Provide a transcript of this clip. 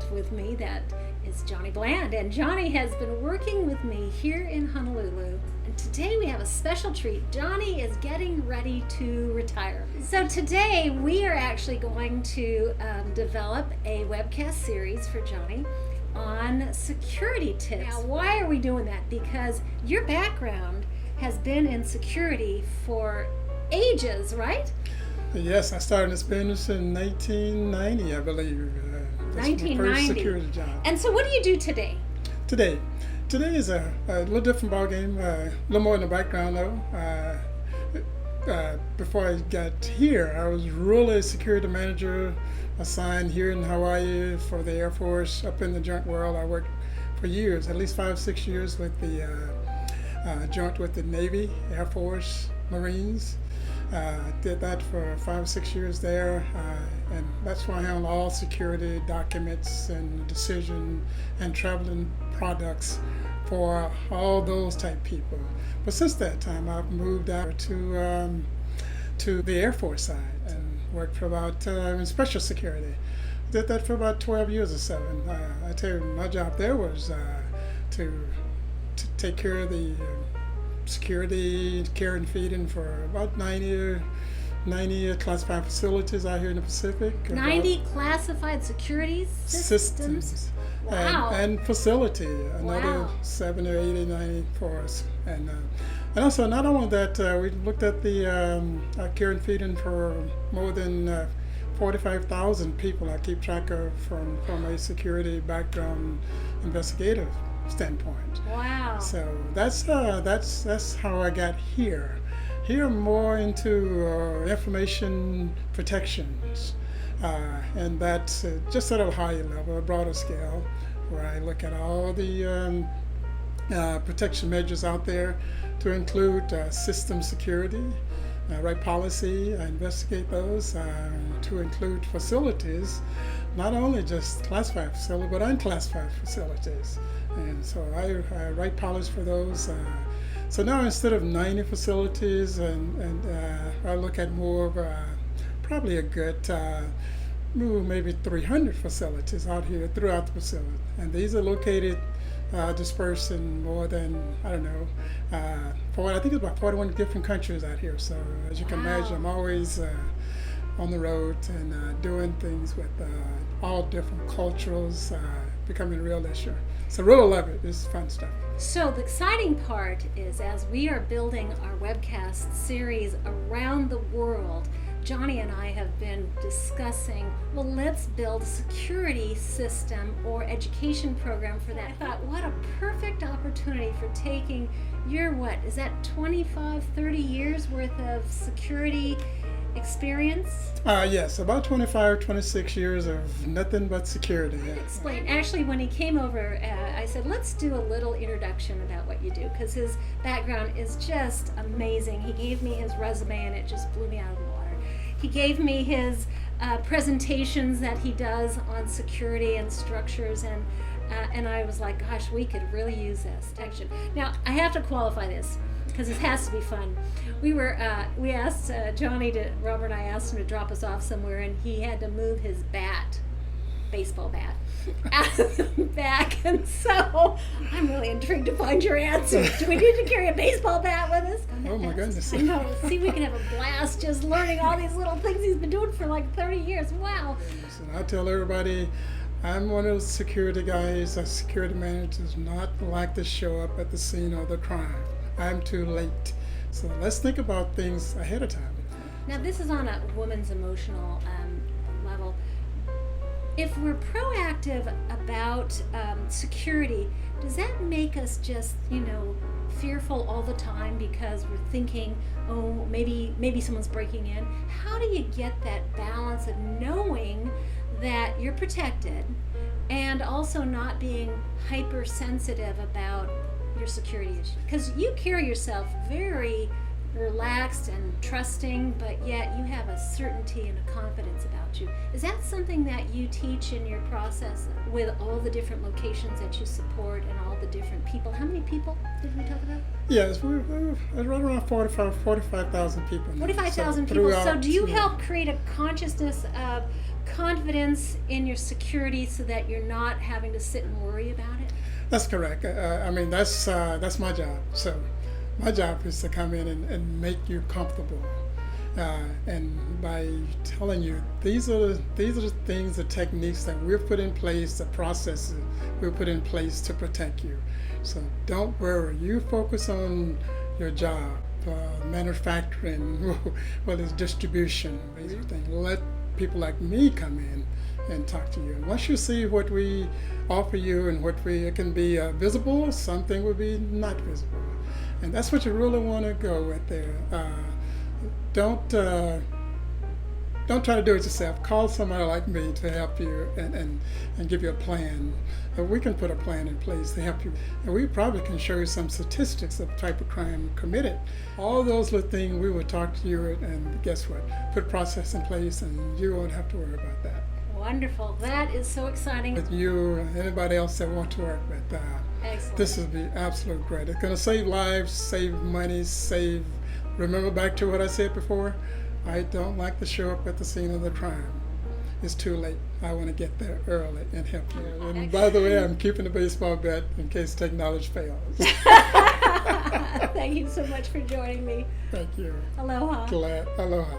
client with me that is Johnny Bland. And Johnny has been working with me here in Honolulu. And today we have a special treat. Johnny is getting ready to retire. So today we are actually going to develop a webcast series for Johnny on security tips. Now, why are we doing that? Because your background has been in security for ages, right? Yes, I started this business in 1990, I believe. That's my 1990. first security job. And so what do you do today? Today is a little different ball game. A little more in the background though. Before I got here, I was really a security manager assigned here in Hawaii for the Air Force up in the joint world. I worked for years, at least 5-6 years with the joint with the Navy, Air Force, Marines. Did that for 5-6 years there, and that's why I handle all security documents and decision and traveling products for all those type people. But since that time, I've moved out to the Air Force side and worked for about in special security. Did that for about 12 years or so. And I tell you, my job there was to take care of the security, care and feeding for about 90 classified facilities out here in the Pacific. 90 classified security systems? Wow. And facility, another Wow. 70 or 80, 90 for us. And also, not only that, we looked at the care and feeding for more than 45,000 people I keep track of from a security background investigative standpoint. Wow. So that's how I got here. Here I'm more into information protections, and that's just at a higher level, a broader scale, where I look at all the protection measures out there to include system security, right policy. I investigate those to include facilities, not only just classified facilities, but unclassified facilities. And so I write policy for those. So now instead of 90 facilities, and I look at more of probably a good maybe 300 facilities out here throughout the Pacific. And these are located dispersed in more than, I don't know, I think it's about 41 different countries out here. So as you can imagine, I'm always on the road and doing things with all different cultures, becoming a real issue. So really love it. It's fun stuff. So the exciting part is, as we are building our webcast series around the world, Johnny and I have been discussing, well, let's build a security system or education program for that. I thought, what a perfect opportunity for taking your, 25, 30 years worth of security experience? Yes, about 25, 26 years of nothing but security. Explain. Actually, when he came over, I said, let's do a little introduction about what you do, because his background is just amazing. He gave me his resume and it just blew me out of the water. He gave me his presentations that he does on security and structures, and I was like, gosh, we could really use this protection. Now, I have to qualify this, because it has to be fun. We asked Robert and I asked him to drop us off somewhere, and he had to move his baseball bat, out of the back. And so I'm really intrigued to find your answer. Do we need to carry a baseball bat with us? Oh my goodness. I know. See, we can have a blast just learning all these little things he's been doing for like 30 years. Wow. And I tell everybody, I'm one of those security guys, a security manager does not like to show up at the scene of the crime. I'm too late. So let's think about things ahead of time. Now, this is on a woman's emotional level. If we're proactive about security, does that make us just, fearful all the time because we're thinking, oh, maybe someone's breaking in? How do you get that balance of knowing that you're protected and also not being hypersensitive about your security issue? Because you carry yourself very relaxed and trusting, but yet you have a certainty and a confidence about you. Is that something that you teach in your process with all the different locations that you support and all the different people? How many people did we talk about? Yes, we're right around 45,000 people. 45,000 people. So do you help create a consciousness of confidence in your security so that you're not having to sit and worry about it? That's correct. I mean, that's my job. So my job is to come in and make you comfortable. And by telling you these are the things, the techniques that we've put in place, the processes we've put in place to protect you. So don't worry. You focus on your job, manufacturing, whether it's distribution, everything. Let people like me come in and talk to you. And once you see what we offer you and what it can be visible, something will be not visible. And that's what you really want to go with there. Don't try to do it yourself. Call somebody like me to help you and give you a plan. We can put a plan in place to help you. And we probably can show you some statistics of the type of crime committed. All those little things we will talk to you and guess what? Put process in place and you won't have to worry about that. Wonderful. That is so exciting. With you and anybody else that want to work with, Excellent. this will be absolutely great. It's going to save lives, save money, save. Remember back to what I said before? I don't like to show up at the scene of the crime. It's too late. I want to get there early and help you. And by the way, I'm keeping the baseball bat in case technology fails. Thank you so much for joining me. Thank you. Aloha. Aloha.